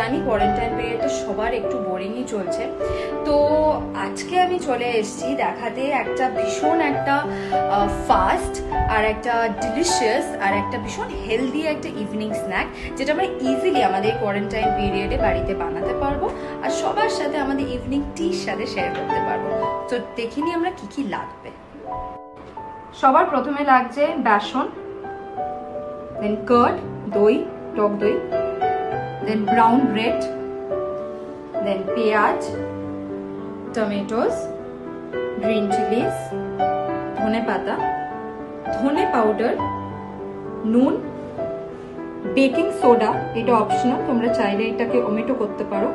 জানি quarantine period তো সবার একটু বোরিংই চলছে। তো আজকে আমি চলে এসেছি দেখাতে একটা ভীষণ একটা ফাস্ট আর একটা ডিলিশিয়াস আর একটা ভীষণ হেলদি একটা ইভিনিং স্ন্যাক, যেটা আমরা ইজিলি আমাদের কোয়ারেন্টাইন পিরিয়ডে বাড়িতে বানাতে পারবো আর সবার সাথে আমাদের ইভিনিং টির সাথে শেয়ার করতে পারবো। তো দেখিনি আমরা কি কি লাগবে। সবার প্রথমে লাগছে বেসন, দেন কার্ড, দই, টক দই, then brown bread, then পেঁয়াজ, টমেটোস, গ্রিন চিলিস, ধনে পাতা, ধনে পাউডার, নুন, বেকিং সোডা, এটা অপশনাল, তোমরা চাইলে এটাকে ওমেটো করতে পারো,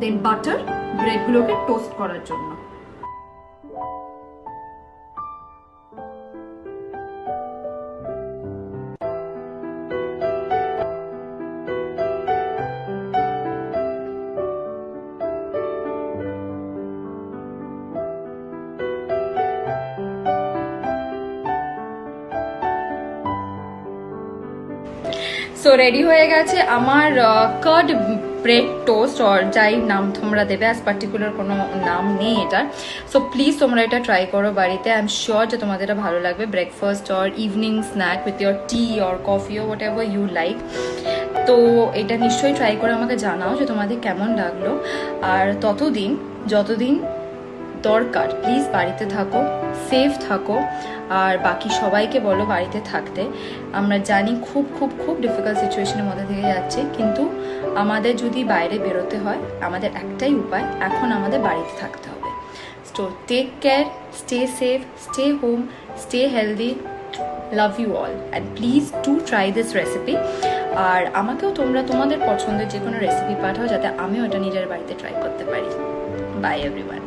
দেন বাটার, ব্রেডগুলোকে টোস্ট করার জন্য। সো রেডি হয়ে গেছে আমার কার্ড ব্রেড টোস্ট, আর যাই নাম তোমরা দেবে, অ্যাজ পার্টিকুলার কোনো নাম নেই এটার। সো প্লিজ তোমরা এটা ট্রাই করো বাড়িতে, আই এম শিওর যে তোমাদের এটা ভালো লাগবে। Breakfast or evening snack with your tea or coffee or whatever you like. তো এটা নিশ্চয়ই ট্রাই করে আমাকে জানাও যে তোমাদের কেমন লাগলো। আর যতদিন দরকার প্লিজ বাড়িতে থাকো, সেফ থাকো, আর বাকি সবাইকে বলো বাড়িতে থাকতে। আমরা জানি খুব খুব খুব ডিফিকাল্ট সিচুয়েশনের মধ্যে থেকে যাচ্ছে, কিন্তু আমাদের যদি বাইরে বেরোতে হয় আমাদের একটাই উপায়, এখন আমাদের বাড়িতে থাকতে হবে। So take care, stay safe, stay home, stay healthy, love you all and please do try this recipe. আর আমাকেও তোমরা তোমাদের পছন্দের যে কোনো রেসিপি পাঠাও, যাতে আমিও এটা নিজের বাড়িতে ট্রাই করতে পারি। By everyone.